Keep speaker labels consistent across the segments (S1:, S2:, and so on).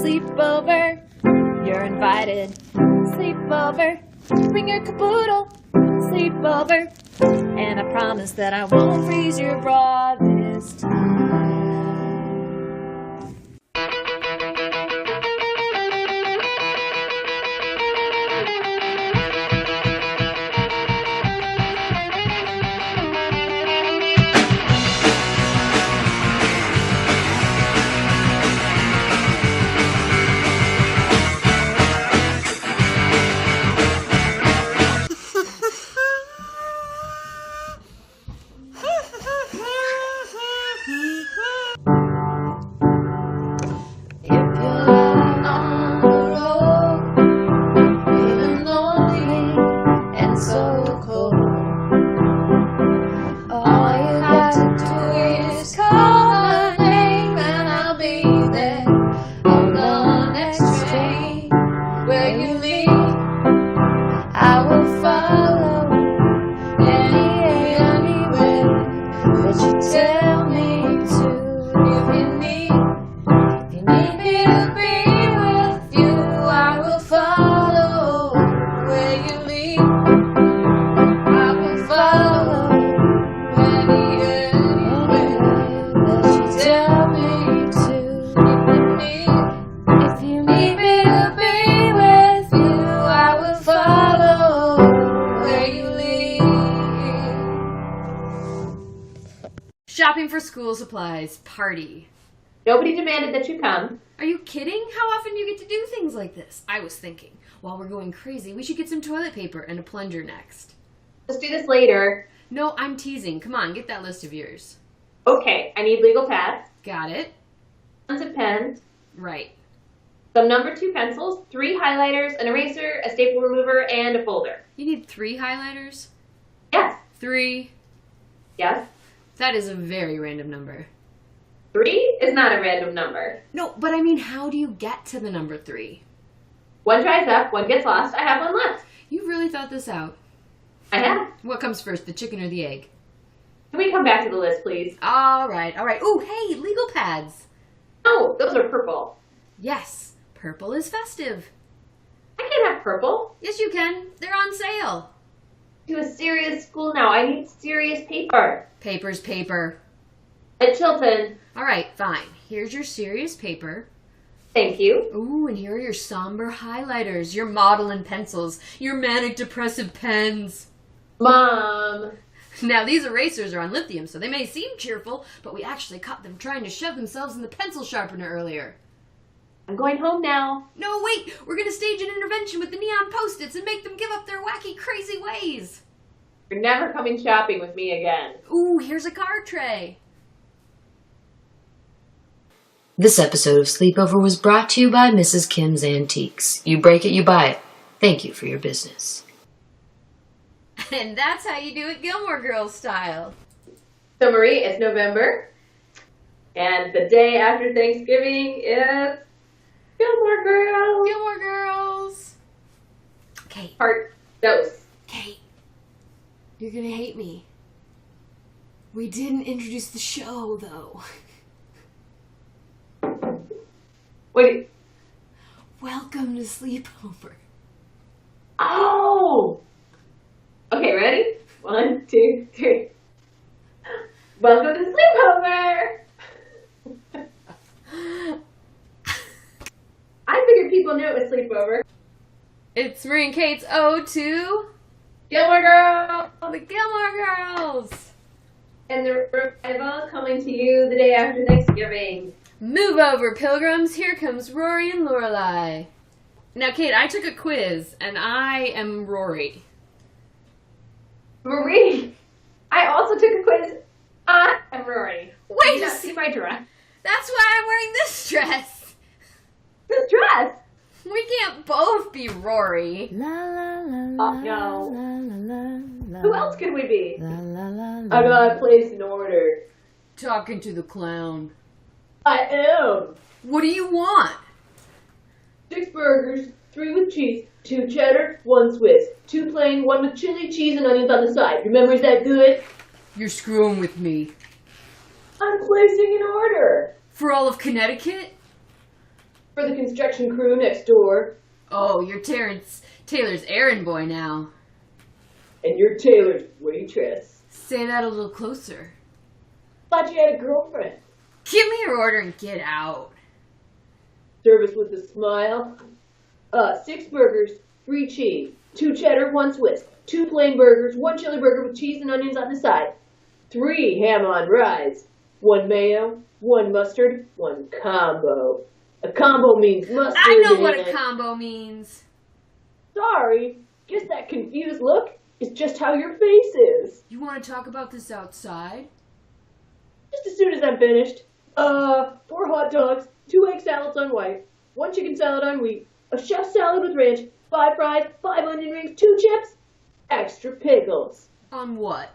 S1: Sleepover, you're invited. Sleepover, bring your caboodle. Sleepover, and I promise that I won't freeze your bra this time.
S2: Shopping for school supplies. Party.
S3: Nobody demanded that you come.
S2: Are you kidding? How often do you get to do things like this? I was thinking, while we're going crazy, we should get some toilet paper and a plunger next.
S3: Let's do this later.
S2: No, I'm teasing. Come on, get that list of yours.
S3: Okay, I need legal pads.
S2: Got it.
S3: Tons of pens.
S2: Right.
S3: Some number 2 pencils, 3 highlighters, an eraser, a staple remover, and a folder.
S2: You need 3 highlighters?
S3: Yes.
S2: 3.
S3: Yes.
S2: That is a very random number.
S3: 3 is not a random number.
S2: No, but I mean, how do you get to the number 3?
S3: One dries up, one gets lost. I have one left.
S2: You really thought this out.
S3: I have.
S2: What comes first, the chicken or the egg?
S3: Can we come back to the list, please?
S2: All right. Ooh, hey, legal pads.
S3: Oh, those are purple.
S2: Yes, purple is festive.
S3: I can't have purple.
S2: Yes, you can. They're on sale.
S3: To a serious school now. I need serious paper.
S2: Paper's paper.
S3: At Chilton.
S2: All right, fine. Here's your serious paper.
S3: Thank you.
S2: Ooh, and here are your somber highlighters, your model and pencils, your manic depressive pens.
S3: Mom.
S2: Now, these erasers are on lithium, so they may seem cheerful, but we actually caught them trying to shove themselves in the pencil sharpener earlier.
S3: I'm going home now.
S2: No, wait! We're going to stage an intervention with the neon post-its and make them give up their wacky, crazy ways.
S3: You're never coming shopping with me again.
S2: Ooh, here's a card tray.
S4: This episode of Sleepover was brought to you by Mrs. Kim's Antiques. You break it, you buy it. Thank you for your business.
S2: And that's how you do it Gilmore Girls style.
S3: So, Marie, it's November. And the day after Thanksgiving is Gilmore Girls.
S2: Gilmore Girls. Kate.
S3: Part dose.
S2: Kate. You're gonna hate me. We didn't introduce the show, though.
S3: Wait.
S2: Welcome to Sleepover.
S3: Oh! Okay, ready? 1, 2, 3. Welcome to Sleepover! I figured people knew it was Sleepover.
S2: It's Marie and Kate's ode to
S3: Gilmore Girls!
S2: the Gilmore Girls.
S3: And the revival coming to you the day after Thanksgiving.
S2: Move over, pilgrims. Here comes Rory and Lorelai. Now, Kate, I took a quiz, and I am Rory.
S3: Marie, I also took a quiz. I am Rory.
S2: Wait
S3: Did
S2: a
S3: you not
S2: sec-
S3: see my dress?
S2: That's why I'm wearing this dress.
S3: This dress?
S2: We can't both be Rory.
S4: La la la
S3: Oh, no.
S4: la la la.
S3: Who else could we be?
S4: La la la la.
S3: I got a place in order.
S2: Talking to the clown.
S3: I am.
S2: What do you want?
S3: 6 burgers, 3 with cheese, 2 cheddar, 1 Swiss, 2 plain, 1 with chili, cheese, and onions on the side. Remember, is that good?
S2: You're screwing with me.
S3: I'm placing an order.
S2: For all of Connecticut?
S3: For the construction crew next door.
S2: Oh, you're Taylor's errand boy now.
S3: And you're Taylor's waitress.
S2: Say that a little closer.
S3: Thought you had a girlfriend.
S2: Give me your order and get out.
S3: Service with a smile. 6 burgers, 3 cheese, 2 cheddar, 1 Swiss, 2 plain burgers, 1 chili burger with cheese and onions on the side, 3 ham on rise, 1 mayo, 1 mustard, 1 combo. A combo means mustard.
S2: I know what a combo means.
S3: Sorry, guess that confused look is just how your face is.
S2: You want to talk about this outside?
S3: Just as soon as I'm finished. 4 hot dogs, 2 egg salads on white, 1 chicken salad on wheat, a chef salad with ranch, 5 fries, 5 onion rings, 2 chips, extra pickles.
S2: On what?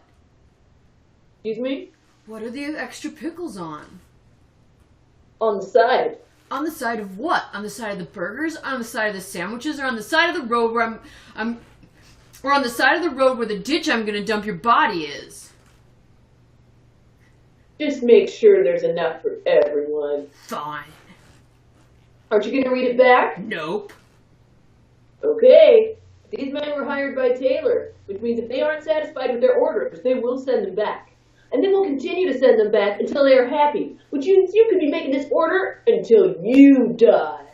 S3: Excuse me?
S2: What are the extra pickles on?
S3: On the side.
S2: On the side of what? On the side of the burgers? On the side of the sandwiches? Or on the side of the road where or on the side of the road where the ditch I'm gonna dump your body is?
S3: Just make sure there's enough for everyone.
S2: Fine.
S3: Aren't you gonna read it back?
S2: Nope.
S3: Okay. These men were hired by Taylor, which means if they aren't satisfied with their orders, they will send them back. And then we'll continue to send them back until they are happy, which means you could be making this order until you die.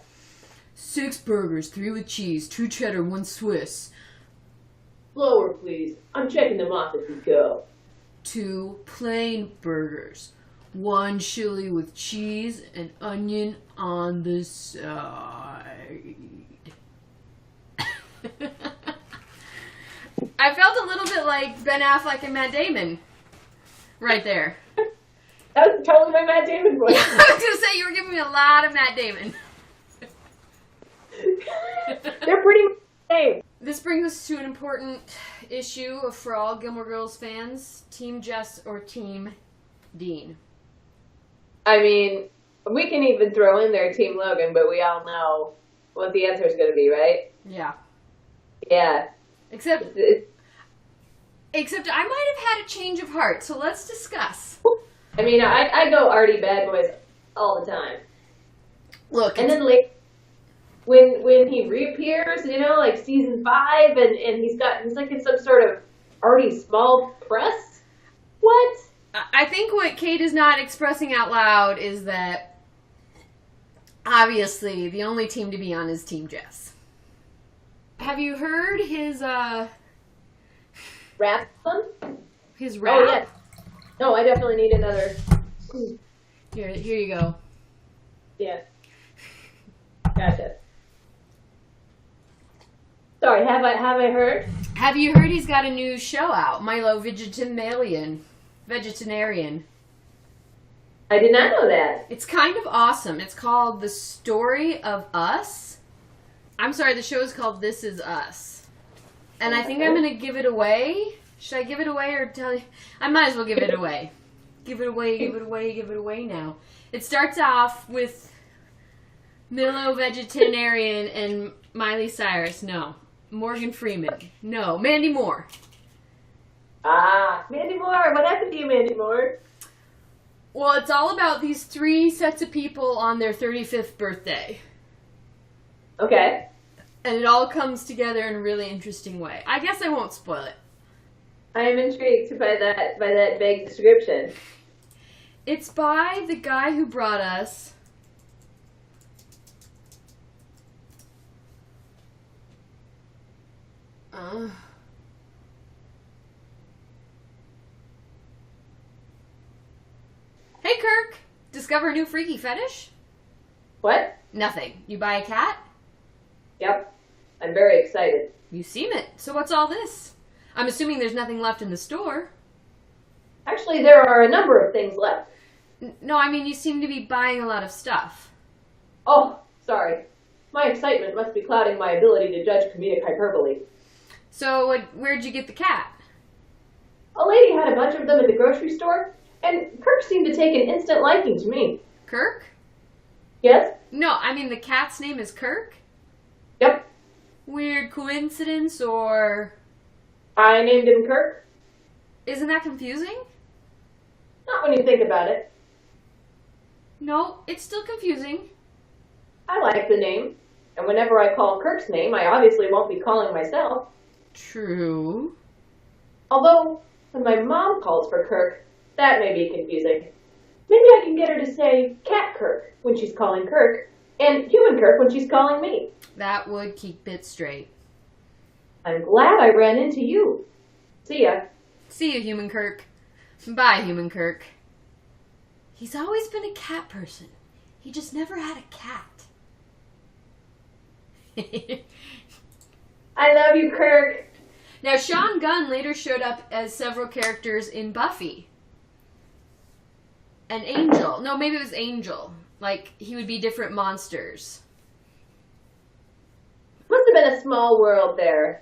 S2: 6 burgers, 3 with cheese, 2 cheddar, 1 Swiss.
S3: Slower, please. I'm checking them off as we go.
S2: 2 plain burgers, 1 chili with cheese and onion on the side. I felt a little bit like Ben Affleck and Matt Damon right there.
S3: That was totally my Matt Damon voice.
S2: I was going to say, you were giving me a lot of Matt Damon.
S3: They're pretty much the same.
S2: This brings us to an important issue for all Gilmore Girls fans. Team Jess or Team Dean?
S3: I mean, we can even throw in there Team Logan, but we all know what the answer is going to be, right?
S2: Yeah.
S3: Yeah.
S2: Except I might have had a change of heart, so let's discuss.
S3: I mean, I go Artie Bad Boys all the time.
S2: Look,
S3: and then later, when he reappears, you know, like season 5, and he's like in some sort of Artie small press. What?
S2: I think what Kate is not expressing out loud is that obviously the only team to be on is Team Jess. Have you heard his
S3: Rap one?
S2: His rap?
S3: Oh yeah. No, I definitely need another.
S2: Here you go.
S3: Yeah. Gotcha. Sorry, have I heard?
S2: Have you heard he's got a new show out, Milo Vegetarian?
S3: I did not know that.
S2: It's kind of awesome. It's called The Story of Us. I'm sorry, the show is called This Is Us. And I think I'm going to give it away. Should I give it away or tell you? I might as well give it away. Give it away now. It starts off with Milo Vegetarian and Miley Cyrus. No. Morgan Freeman. No. Mandy Moore.
S3: Ah, Mandy Moore. What happened to you, Mandy Moore?
S2: Well, it's all about these 3 sets of people on their 35th birthday.
S3: Okay.
S2: And it all comes together in a really interesting way. I guess I won't spoil it.
S3: I am intrigued by that vague description.
S2: It's by the guy who brought us Hey, Kirk! Discover a new freaky fetish?
S3: What?
S2: Nothing. You buy a cat?
S3: Yep. I'm very excited.
S2: You seem it. So what's all this? I'm assuming there's nothing left in the store.
S3: Actually, there are a number of things left.
S2: No, I mean, you seem to be buying a lot of stuff.
S3: Oh, sorry. My excitement must be clouding my ability to judge comedic hyperbole.
S2: So, where'd you get the cat?
S3: A lady had a bunch of them at the grocery store, and Kirk seemed to take an instant liking to me.
S2: Kirk?
S3: Yes?
S2: No, I mean the cat's name is Kirk?
S3: Yep.
S2: Weird coincidence, or...
S3: I named him Kirk.
S2: Isn't that confusing?
S3: Not when you think about it.
S2: No, it's still confusing.
S3: I like the name. And whenever I call Kirk's name, I obviously won't be calling myself.
S2: True.
S3: Although, when my mom calls for Kirk, that may be confusing. Maybe I can get her to say Cat Kirk when she's calling Kirk, and Human Kirk when she's calling me.
S2: That would keep it straight.
S3: I'm glad I ran into you. See ya.
S2: See you, Human Kirk. Bye, Human Kirk. He's always been a cat person. He just never had a cat.
S3: I love you, Kirk.
S2: Now, Sean Gunn later showed up as several characters in Buffy. And Angel. No, maybe it was Angel. Like, he would be different monsters.
S3: Must have been a small world there.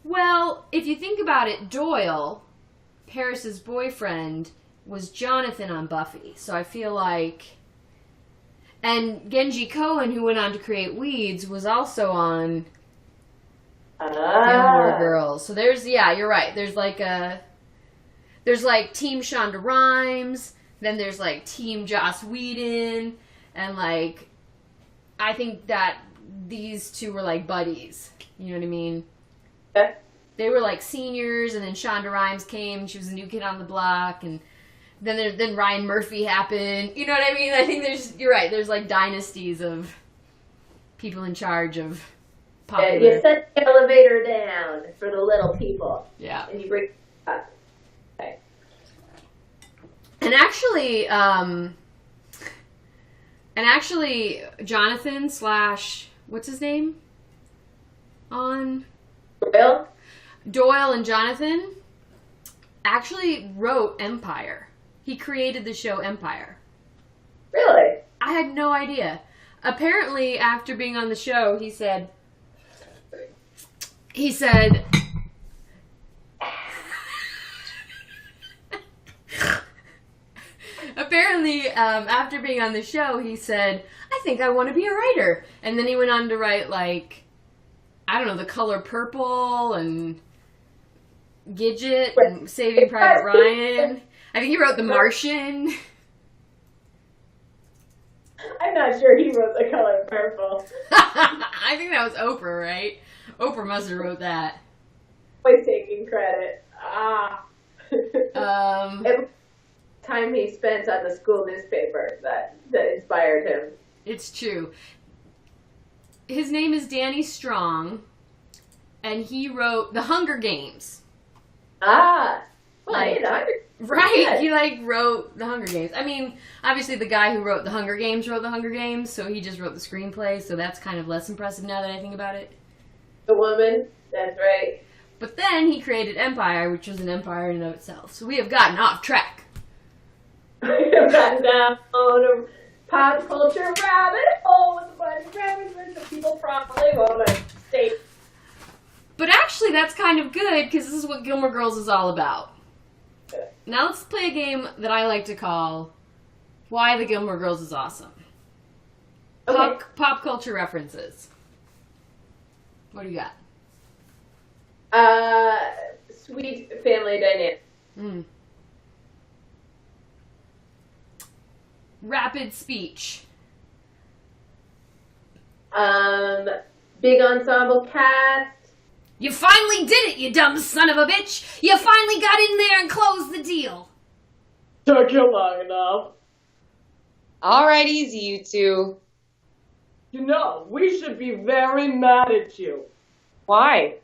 S2: Well, if you think about it, Doyle, Paris's boyfriend, was Jonathan on Buffy. So I feel like... And Genji Cohen, who went on to create Weeds, was also on Gilmore Girls. So there's, yeah, you're right. There's like Team Shonda Rhimes, then there's like Team Joss Whedon, and like, I think that these two were like buddies. You know what I mean?
S3: Okay.
S2: They were like seniors, and then Shonda Rhimes came. She was a new kid on the block, and then Ryan Murphy happened. You know what I mean? I think you're right. There's like dynasties of people in charge of popular.
S3: Yeah, you set the elevator down for the little people.
S2: Yeah.
S3: And you bring it up. Okay.
S2: And actually, Jonathan / what's his name? On Doyle and Jonathan actually wrote Empire. He created the show Empire.
S3: Really?
S2: I had no idea. Apparently, after being on the show, he said, apparently, after being on the show, he said, I think I want to be a writer. And then he went on to write, like, I don't know, The Color Purple and Gidget and Saving Private Ryan. I think he wrote The Martian.
S3: I'm not sure he wrote The Color Purple.
S2: I think that was Oprah, right? Oprah must have wrote that.
S3: Always taking credit. Every time he spent on the school newspaper that inspired him.
S2: It's true. His name is Danny Strong, and he wrote The Hunger Games.
S3: Well,
S2: Like, right, he like wrote The Hunger Games. I mean, obviously the guy who wrote The Hunger Games wrote The Hunger Games, so he just wrote the screenplay, so that's kind of less impressive now that I think about it.
S3: The woman, that's right.
S2: But then he created Empire, which was an empire in and of itself. So we have gotten off track.
S3: We have gotten down on a pop culture rabbit hole with a bunch of rabbits that people probably want to state.
S2: But actually, that's kind of good, because this is what Gilmore Girls is all about. Now let's play a game that I like to call Why the Gilmore Girls is Awesome.
S3: Okay.
S2: Pop culture references. What do you got?
S3: Sweet family dynamic.
S2: Rapid speech.
S3: Big ensemble cast.
S2: You finally did it, you dumb son of a bitch! You finally got in there and closed the deal!
S3: Took you long enough.
S5: All right, easy, you two.
S3: You know, we should be very mad at you.
S5: Why?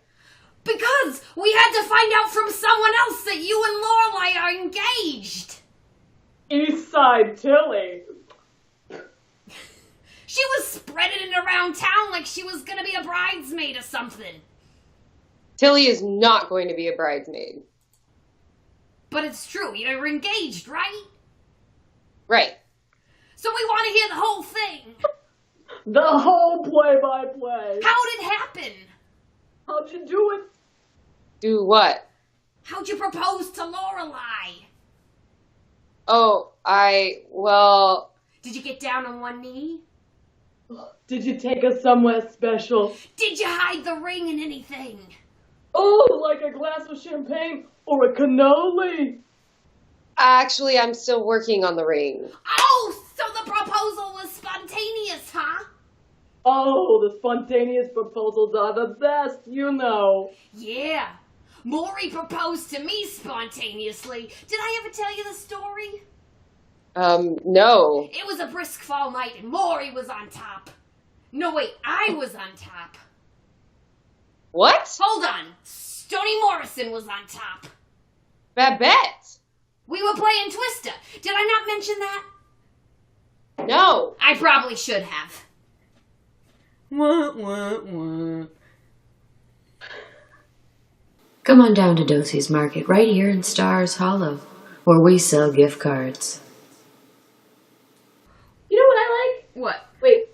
S2: Because we had to find out from someone else that you and Lorelai are engaged!
S3: East Side Tilly.
S2: She was spreading it around town like she was gonna be a bridesmaid or something.
S5: Tilly is not going to be a bridesmaid.
S2: But it's true, you're engaged, right?
S5: Right.
S2: So we want to hear the whole thing.
S3: The whole play-by-play.
S2: How'd it happen?
S3: How'd you do it?
S5: Do what?
S2: How'd you propose to Lorelai?
S5: Oh,
S2: Did you get down on one knee?
S3: Did you take us somewhere special?
S2: Did you hide the ring in anything?
S3: Oh, like a glass of champagne or a cannoli?
S5: actually, I'm still working on the ring.
S2: Oh, so the proposal was spontaneous, huh?
S3: Oh, the spontaneous proposals are the best, you know.
S2: Yeah. Maury proposed to me spontaneously. Did I ever tell you the story?
S5: No.
S2: It was a brisk fall night and Maury was on top. No, wait, I was on top.
S5: What?
S2: Hold on. Stony Morrison was on top.
S5: Babette?
S2: We were playing Twister. Did I not mention that?
S5: No.
S2: I probably should have. Wah, wah, wah.
S4: Come on down to Dosey's Market right here in Stars Hollow, where we sell gift cards.
S3: You know what I like?
S2: What?
S3: Wait.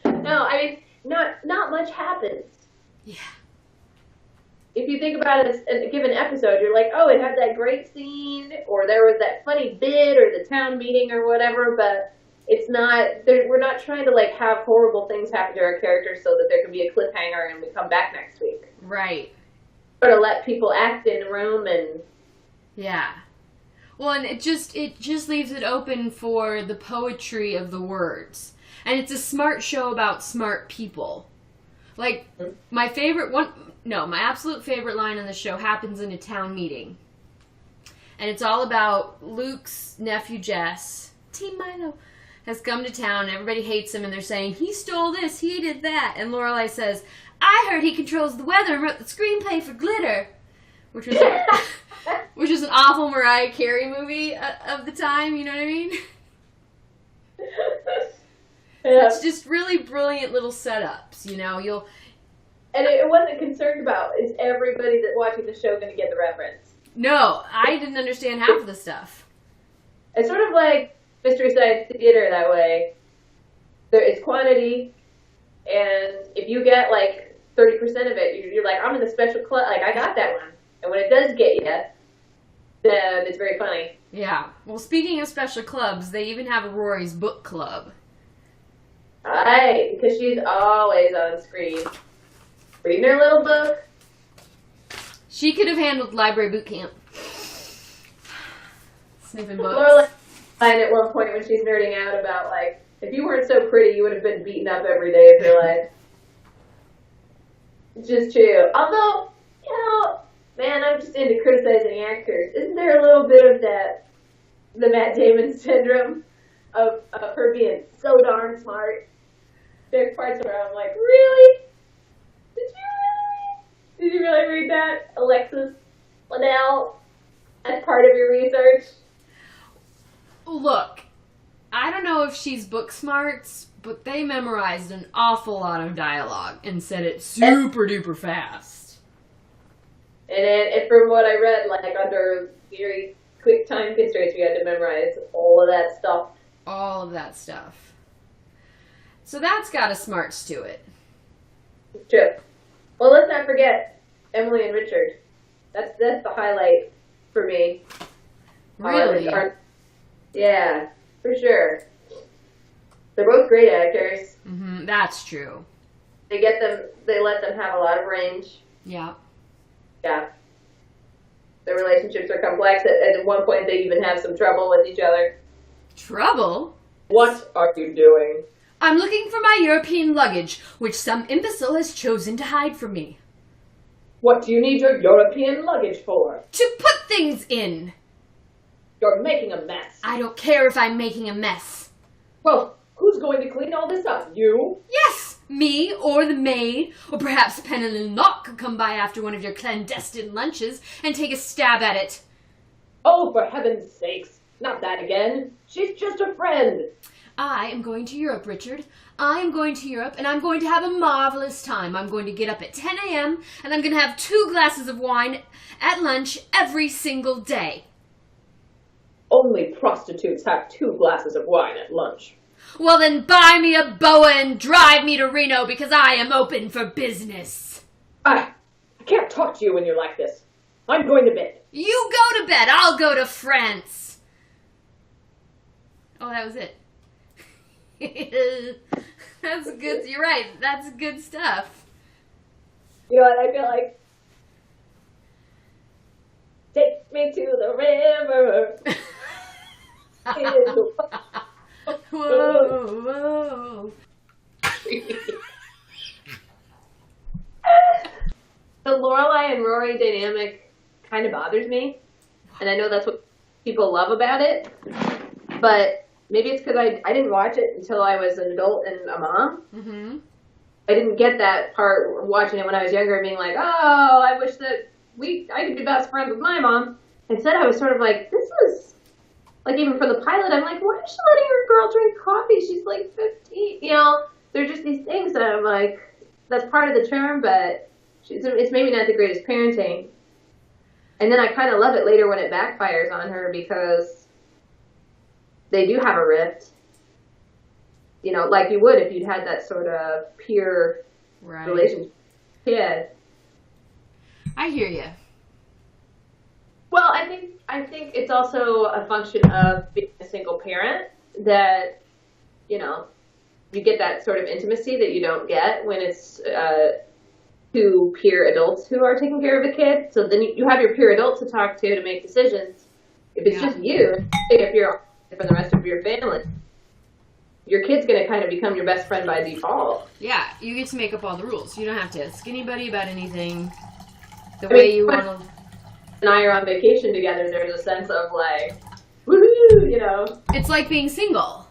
S3: No, I mean, not much happens.
S2: Yeah.
S3: If you think about it as a given episode, you're like, oh, it had that great scene, or there was that funny bit, or the town meeting, or whatever, but it's not, we're not trying to, like, have horrible things happen to our characters so that there can be a cliffhanger and we come back next week.
S2: Right.
S3: Or to let people act in room and...
S2: Yeah. Well, and it just leaves it open for the poetry of the words. And it's a smart show about smart people. Like, my absolute favorite line in the show happens in a town meeting. And it's all about Luke's nephew, Jess, Team Milo, has come to town and everybody hates him and they're saying, he stole this, he did that. And Lorelai says, I heard he controls the weather and wrote the screenplay for Glitter. Which was an awful Mariah Carey movie of the time, you know what I mean?
S3: Yeah.
S2: It's just really brilliant little setups, you know.
S3: And it wasn't concerned about, is everybody that's watching the show going to get the reference?
S2: No, I didn't understand half of the stuff.
S3: It's sort of like Mystery Science Theater that way. There is quantity, and if you get like 30% of it, you're like, I'm in the special club, like I got that one. And when it does get you, then it's very funny.
S2: Yeah. Well, speaking of special clubs, they even have a Rory's book club.
S3: Right, because she's always on screen. Reading her little book.
S2: She could have handled library boot camp. Sniffing books.
S3: Lorelai at one point when she's nerding out about, like, if you weren't so pretty, you would have been beaten up every day of your life. It's just true. Although, you know, man, I'm just into criticizing actors. Isn't there a little bit of that, the Matt Damon syndrome of her being so darn smart? There's parts where I'm like, really? Did you really read that, Alexis Liddell, as part of your research?
S2: Look, I don't know if she's book smarts, but they memorized an awful lot of dialogue and said it super duper fast.
S3: And from what I read, like under very quick time constraints, we had to memorize all of that stuff.
S2: All of that stuff. So that's got a smarts to it.
S3: True. Well, let's not forget Emily and Richard. That's the highlight for me.
S2: Really?
S3: Yeah, for sure. They're both great actors.
S2: Mm-hmm, that's true.
S3: They let them have a lot of range.
S2: Yeah.
S3: Yeah. Their relationships are complex. At one point, they even have some trouble with each other.
S2: Trouble?
S3: What are you doing?
S2: I'm looking for my European luggage, which some imbecile has chosen to hide from me.
S3: What do you need your European luggage for?
S2: To put things in.
S3: You're making a mess.
S2: I don't care if I'm making a mess.
S3: Well, who's going to clean all this up? You?
S2: Yes, me or the maid, or perhaps Penelon Locke could come by after one of your clandestine lunches and take a stab at it.
S3: Oh, for heaven's sakes. Not that again. She's just a friend.
S2: I am going to Europe, Richard. I am going to Europe, and I'm going to have a marvelous time. I'm going to get up at 10 a.m., and I'm going to have 2 glasses of wine at lunch every single day.
S3: Only prostitutes have 2 glasses of wine at lunch.
S2: Well, then buy me a boa and drive me to Reno, because I am open for business.
S3: I can't talk to you when you're like this. I'm going to bed.
S2: You go to bed. I'll go to France. Oh, that was it. That's good. You're right. That's good stuff.
S3: You know what I feel like? Take me to the river.
S2: Whoa, whoa.
S3: The Lorelai and Rory dynamic kind of bothers me, and I know that's what people love about it, but maybe it's because I didn't watch it until I was an adult and a mom.
S2: Mm-hmm.
S3: I didn't get that part watching it when I was younger and being like, oh, I wish that I could be best friends with my mom. Instead, I was sort of like, this is, like, even for the pilot, I'm like, why is she letting her girl drink coffee? She's like 15. You know, they're just these things that I'm like, that's part of the charm, but it's maybe not the greatest parenting. And then I kind of love it later when it backfires on her because they do have a rift. You know, like you would if you'd had that sort of peer relationship. Yeah.
S2: I hear you.
S3: Well, I think it's also a function of being a single parent that, you know, you get that sort of intimacy that you don't get when it's two peer adults who are taking care of a kid. So then you have your peer adults to talk to make decisions. If it's just you, if you're for the rest of your family, your kid's going to kind of become your best friend by default.
S2: Yeah, you get to make up all the rules. You don't have to ask anybody about anything the way you want to.
S3: And I are on vacation together, there's a sense of like, woohoo, you know.
S2: It's like being single.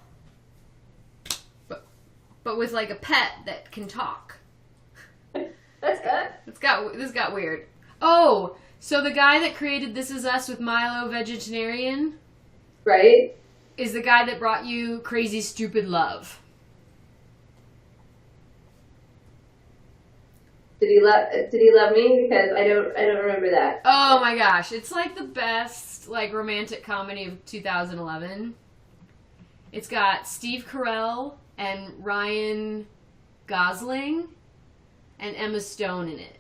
S2: But with like a pet that can talk. This got weird. Oh, so the guy that created This Is Us with Milo Vegetarian,
S3: right,
S2: is the guy that brought you Crazy Stupid Love.
S3: Did he love me? Because I don't remember that.
S2: Oh my gosh, it's like the best like romantic comedy of 2011. It's got Steve Carell and Ryan Gosling and Emma Stone in it.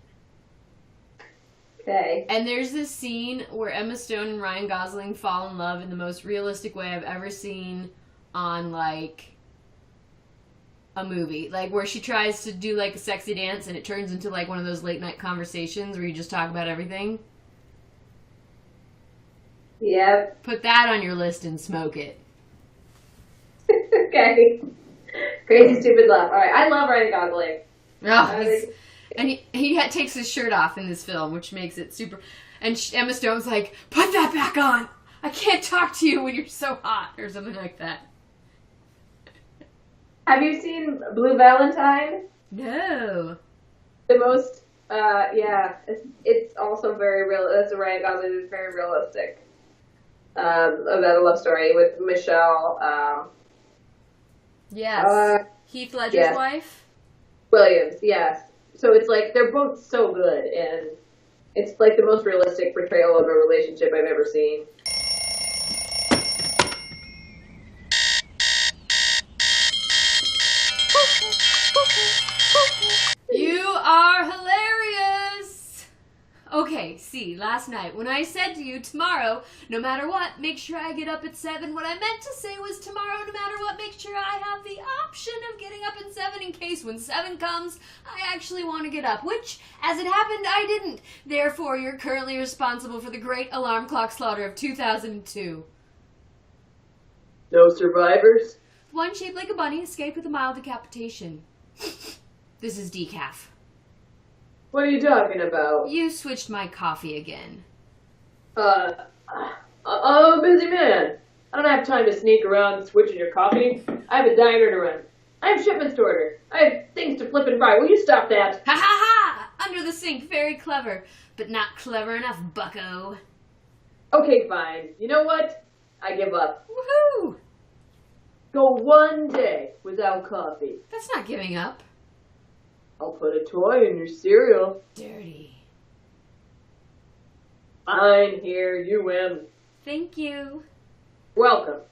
S3: Okay.
S2: And there's this scene where Emma Stone and Ryan Gosling fall in love in the most realistic way I've ever seen on, like, a movie. Like, where she tries to do, like, a sexy dance and it turns into, like, one of those late-night conversations where you just talk about everything.
S3: Yep.
S2: Put that on your list and smoke it.
S3: Okay. Crazy Stupid Love. All right. I love Ryan Gosling.
S2: Oh, and he takes his shirt off in this film, which makes it super. And Emma Stone's like, put that back on. I can't talk to you when you're so hot, or something like that.
S3: Have you seen Blue Valentine?
S2: No.
S3: The most, yeah, it's also very real. It's a Ryan Gosling is very realistic. About a love story with Michelle.
S2: Yes. Heath Ledger's wife.
S3: Williams, yes. So it's like they're both so good, and it's like the most realistic portrayal of a relationship I've ever seen.
S2: You are hilarious! Okay, see, last night when I said to you, tomorrow, no matter what, make sure I get up at 7, what I meant to say was tomorrow, no matter what, make sure I have the option of getting up at 7 in case when 7 comes, I actually want to get up, which, as it happened, I didn't. Therefore, you're currently responsible for the great alarm clock slaughter of 2002.
S3: No survivors?
S2: One shaped like a bunny escaped with a mild decapitation. This is decaf.
S3: What are you talking about?
S2: You switched my coffee again.
S3: I'm a busy man. I don't have time to sneak around switching your coffee. I have a diner to run. I have shipments to order. I have things to flip and fry. Will you stop that?
S2: Ha ha ha! Under the sink, very clever. But not clever enough, bucko.
S3: Okay, fine. You know what? I give up.
S2: Woohoo!
S3: Go one day without coffee.
S2: That's not giving up.
S3: I'll put a toy in your cereal.
S2: Dirty.
S3: Fine, here, you win.
S2: Thank you.
S3: Welcome.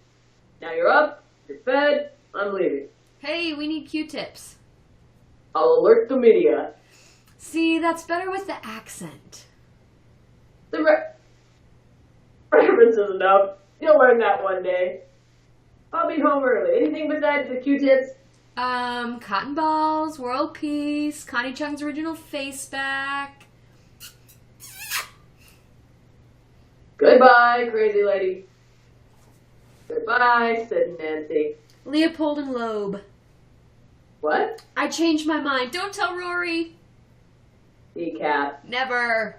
S3: Now you're up, you're fed, I'm leaving.
S2: Hey, we need Q-tips.
S3: I'll alert the media.
S2: See, that's better with the accent.
S3: The reference is enough. You'll learn that one day. I'll be home early. Anything besides the Q-tips?
S2: Cotton balls, world peace, Connie Chung's original face back.
S3: Goodbye, crazy lady. Goodbye, Sid and Nancy.
S2: Leopold and Loeb.
S3: What?
S2: I changed my mind. Don't tell Rory.
S3: Decaf.
S2: Never.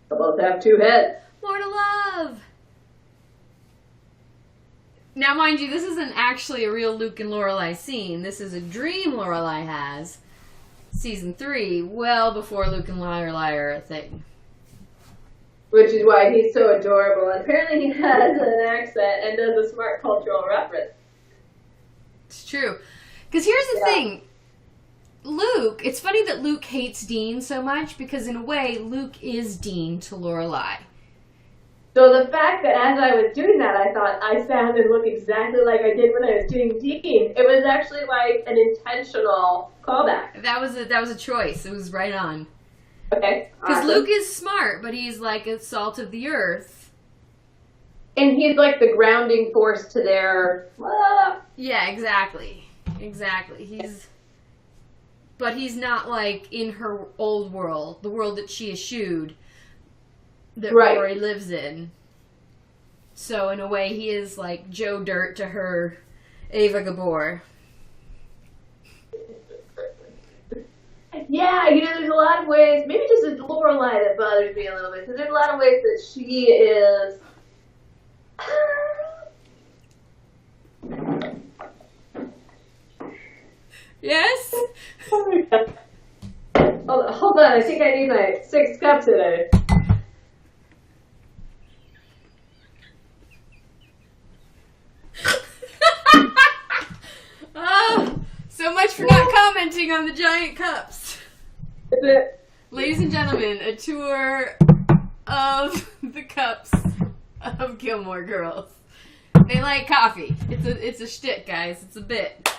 S3: They'll both have 2 heads.
S2: More to love. Now, mind you, this isn't actually a real Luke and Lorelai scene. This is a dream Lorelai has. Season 3, well before Luke and Lorelai are a thing.
S3: Which is why he's so adorable. And apparently he has an accent and does a smart cultural reference.
S2: It's true. Because here's the thing. Luke, it's funny that Luke hates Dean so much because in a way, Luke is Dean to Lorelai.
S3: So the fact that as I was doing that, I thought I sound and look exactly like I did when I was doing Dean. It was actually like an intentional callback.
S2: That was a choice. It was right on.
S3: Okay.
S2: Because
S3: Awesome.
S2: Luke is smart, but he's like a salt of the earth.
S3: And he's like the grounding force to their...
S2: Yeah, exactly. But he's not like in her old world, the world that she eschewed, that Rory lives in. So in a way, he is like Joe Dirt to her Ava Gabor.
S3: Yeah, there's a lot of ways, maybe just it's Lorelai that bothers me a little bit, because there's a lot of ways that she is...
S2: Yes?
S3: Hold on, I think I need my 6 cup today.
S2: Oh, so much for not commenting on the giant cups.
S3: Is it?
S2: Ladies and gentlemen, a tour of the cups of Gilmore Girls. They like coffee. It's a shtick, guys. It's a bit.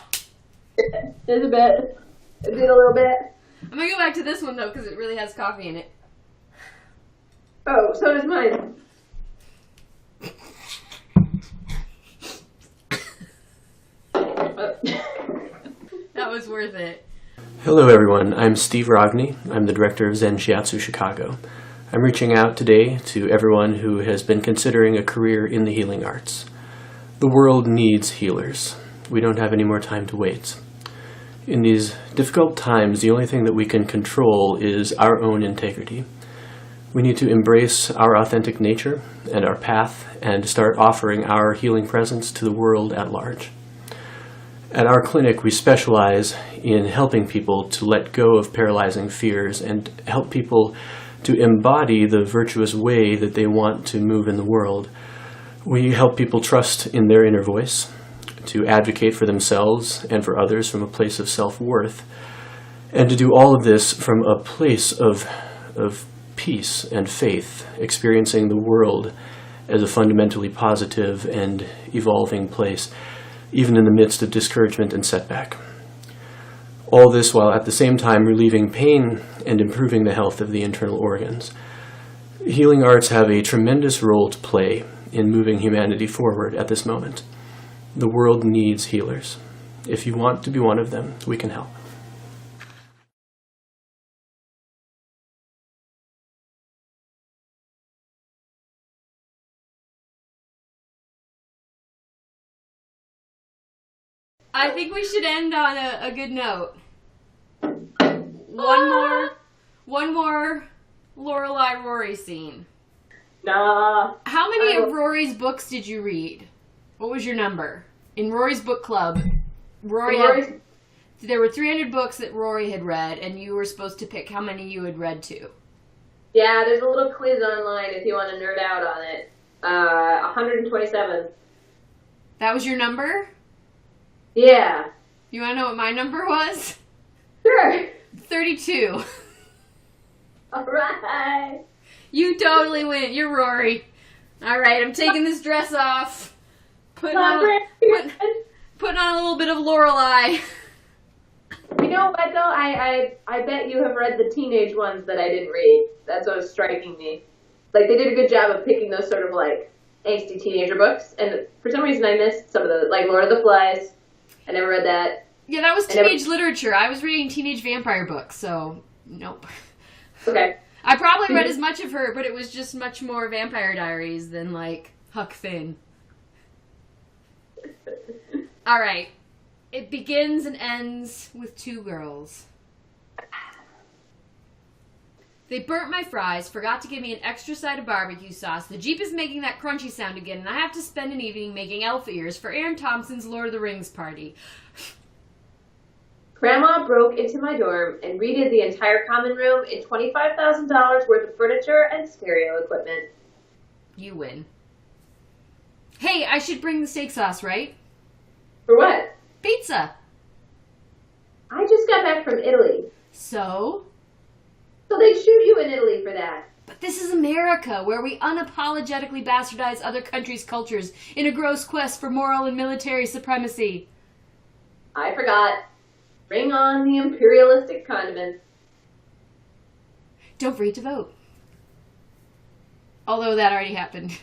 S3: It's a bit. I did a little bit.
S2: I'm gonna go back to this one though because it really has coffee in it.
S3: Oh, so does mine.
S2: That was worth it.
S6: Hello everyone, I'm Steve Rogney. I'm the director of Zen Shiatsu Chicago. I'm reaching out today to everyone who has been considering a career in the healing arts. The world needs healers. We don't have any more time to wait. In these difficult times, the only thing that we can control is our own integrity. We need to embrace our authentic nature and our path and start offering our healing presence to the world at large. At our clinic, we specialize in helping people to let go of paralyzing fears and help people to embody the virtuous way that they want to move in the world. We help people trust in their inner voice, to advocate for themselves and for others from a place of self-worth, and to do all of this from a place of peace and faith, experiencing the world as a fundamentally positive and evolving place, even in the midst of discouragement and setback. All this while at the same time relieving pain and improving the health of the internal organs. Healing arts have a tremendous role to play in moving humanity forward at this moment. The world needs healers. If you want to be one of them, we can help.
S2: I think we should end on a good note. One more Lorelai Rory scene.
S3: Nah.
S2: How many of Rory's books did you read? What was your number? In Rory's book club, there were 300 books that Rory had read, and you were supposed to pick how many you had read to.
S3: Yeah, there's a little quiz online if you want to nerd out on it. 127.
S2: That was your number?
S3: Yeah.
S2: You want to know what my number was?
S3: Sure.
S2: 32.
S3: All right.
S2: You totally win. You're Rory. All right, I'm taking this dress off. Putting on a little bit of Lorelai.
S3: You know what, though? I bet you have read the teenage ones that I didn't read. That's what was striking me. Like, they did a good job of picking those sort of, like, angsty teenager books. And for some reason, I missed some of the, like, Lord of the Flies. I never read that.
S2: Yeah, that was teenage literature. I was reading teenage vampire books, so nope.
S3: Okay.
S2: I probably read as much of her, but it was just much more Vampire Diaries than, like, Huck Finn. All right. It begins and ends with two girls. They burnt my fries, forgot to give me an extra side of barbecue sauce. The Jeep is making that crunchy sound again, and I have to spend an evening making elf ears for Aaron Thompson's Lord of the Rings party.
S3: Grandma broke into my dorm and redid the entire common room in $25,000 worth of furniture and stereo equipment.
S2: You win. Hey, I should bring the steak sauce, right?
S3: For what?
S2: Pizza.
S3: I just got back from Italy.
S2: So
S3: they'd shoot you in Italy for that.
S2: But this is America, where we unapologetically bastardize other countries' cultures in a gross quest for moral and military supremacy.
S3: I forgot. Bring on the imperialistic condiments.
S2: Don't forget to vote. Although that already happened.